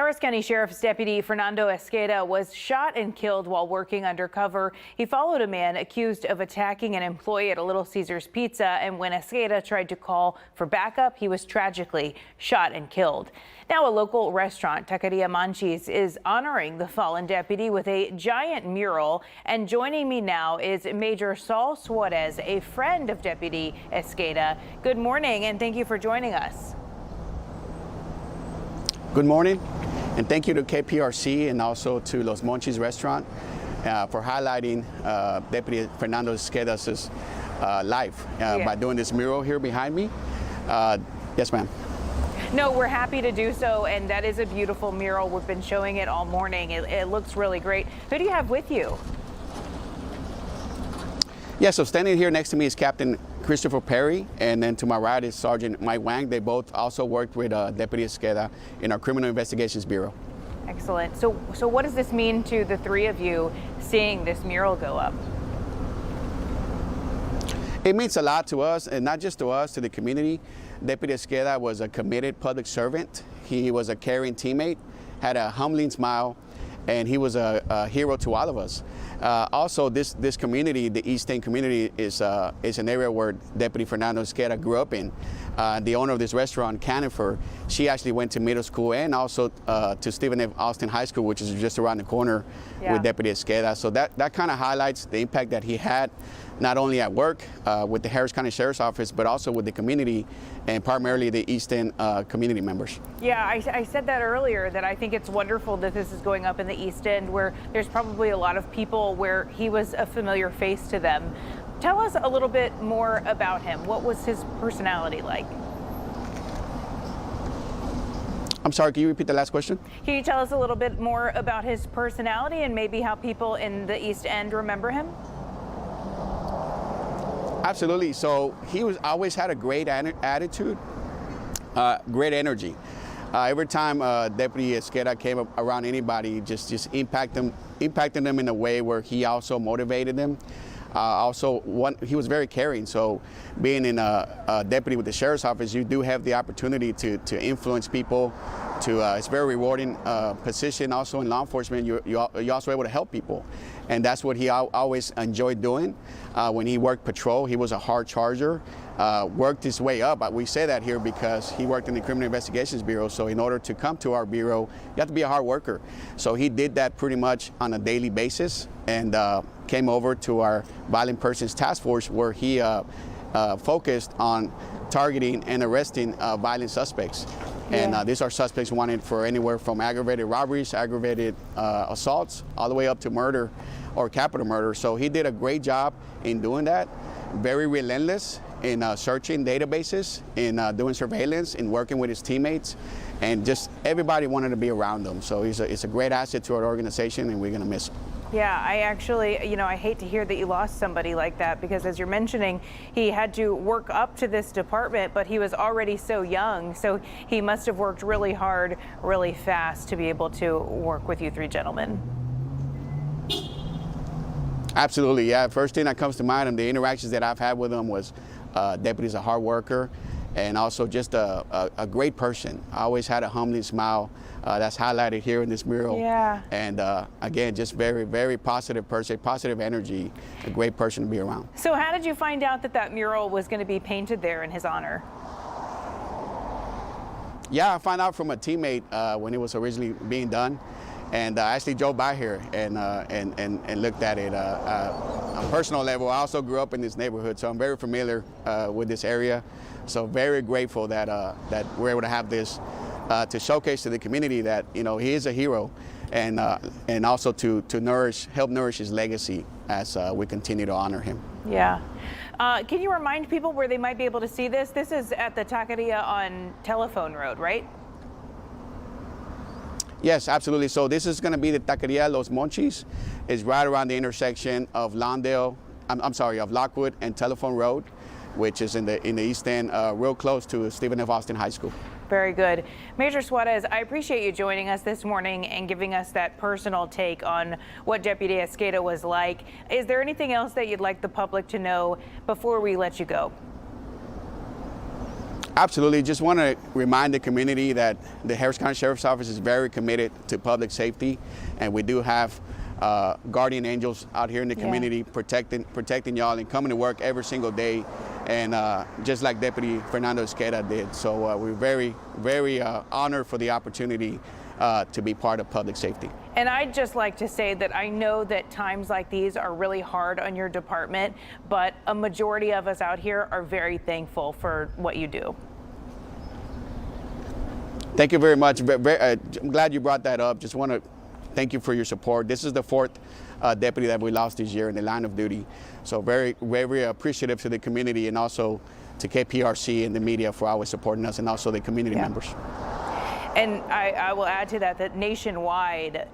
Harris County Sheriff's Deputy Fernando Esqueda was shot and killed while working undercover. He followed a man accused of attacking an employee at a Little Caesars Pizza, and when Esqueda tried to call for backup, he was tragically shot and killed. Now, a local restaurant, Taqueria Manchis, is honoring the fallen deputy with a giant mural. And joining me now is Major Saul Suarez, a friend of Deputy Esqueda. Good morning, and thank you for joining us. Good morning, and thank you to KPRC and also to Los Monchis restaurant for highlighting Deputy Fernando Esqueda's life by doing this mural here behind me. Yes, ma'am. No, we're happy to do so, and that is a beautiful mural. We've been showing it all morning. It looks really great. Who do you have with you? Yeah, so standing here next to me is Captain Christopher Perry, and then to my right is Sergeant Mike Wang. They both also worked with Deputy Esqueda in our Criminal Investigations Bureau. Excellent. So what does this mean to the three of you seeing this mural go up? It means a lot to us, and not just to us, to the community. Deputy Esqueda was a committed public servant. He was a caring teammate, had a humbling smile, and he was a hero to all of us. Also, this community, the East End community, is an area where Deputy Fernando Esqueda grew up in. The owner of this restaurant, Canifer, she actually went to middle school and also to Stephen F. Austin High School, which is just around the corner with Deputy Esqueda. So that kind of highlights the impact that he had, not only at work with the Harris County Sheriff's Office, but also with the community and primarily the East End community members. Yeah, I said that earlier, that I think it's wonderful that this is going up in the East End, where there's probably a lot of people where he was a familiar face to them. Tell us a little bit more about him. What was his personality like? I'm sorry, can you repeat the last question? Can you tell us a little bit more about his personality and maybe how people in the East End remember him? Absolutely. So he always had a great attitude, great energy. Every time Deputy Esqueda came around anybody, just impacting them in a way where he also motivated them. He was very caring. So being in a deputy with the Sheriff's Office, you do have the opportunity to influence people. It's a very rewarding position. Also in law enforcement, you're also able to help people. And that's what he always enjoyed doing. When he worked patrol, he was a hard charger, worked his way up. We say that here because he worked in the Criminal Investigations Bureau. So in order to come to our bureau, you have to be a hard worker. So he did that pretty much on a daily basis, and came over to our Violent Persons Task Force, where he focused on targeting and arresting violent suspects. And these are suspects wanted for anywhere from aggravated robberies, aggravated assaults, all the way up to murder or capital murder. So he did a great job in doing that. Very relentless in searching databases, in doing surveillance, in working with his teammates, and just everybody wanted to be around him. So it's a great asset to our organization, and we're going to miss him. Yeah, I actually, I hate to hear that you lost somebody like that, because as you're mentioning, he had to work up to this department, but he was already so young. So he must have worked really hard, really fast to be able to work with you three gentlemen. Absolutely, yeah. First thing that comes to mind, and the interactions that I've had with him was Deputy's a hard worker, and also just a great person. I always had a humbling smile. That's highlighted here in this mural. Yeah. And again, just very, very positive person, positive energy, a great person to be around. So how did you find out that that mural was going to be painted there in his honor? Yeah, I found out from a teammate when it was originally being done. And I actually drove by here and looked at it. On a personal level, I also grew up in this neighborhood, so I'm very familiar with this area. So very grateful that that we're able to have this to showcase to the community that he is a hero, and also to help nourish his legacy as we continue to honor him. Yeah. Can you remind people where they might be able to see this? This is at the Taqueria on Telephone Road, right? Yes, absolutely. So this is going to be the Taqueria Los Monchis. It's right around the intersection of of Lockwood and Telephone Road, which is in the East End, real close to Stephen F. Austin High School. Very good. Major Suarez, I appreciate you joining us this morning and giving us that personal take on what Deputy Esqueda was like. Is there anything else that you'd like the public to know before we let you go? Absolutely. Just want to remind the community that the Harris County Sheriff's Office is very committed to public safety, and we do have guardian angels out here in the community protecting y'all and coming to work every single day, and just like Deputy Fernando Esqueda did. So we're very, very honored for the opportunity to be part of public safety. And I'd just like to say that I know that times like these are really hard on your department, but a majority of us out here are very thankful for what you do. Thank you very much. I'm glad you brought that up. Just want to thank you for your support. This is the fourth deputy that we lost this year in the line of duty. So very, very appreciative to the community and also to KPRC and the media for always supporting us, and also the community members. And I will add to that that nationwide,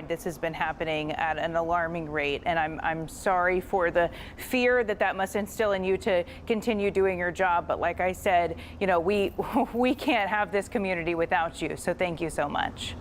this has been happening at an alarming rate. And I'm sorry for the fear that must instill in you to continue doing your job. But like I said, you know, we can't have this community without you. So thank you so much.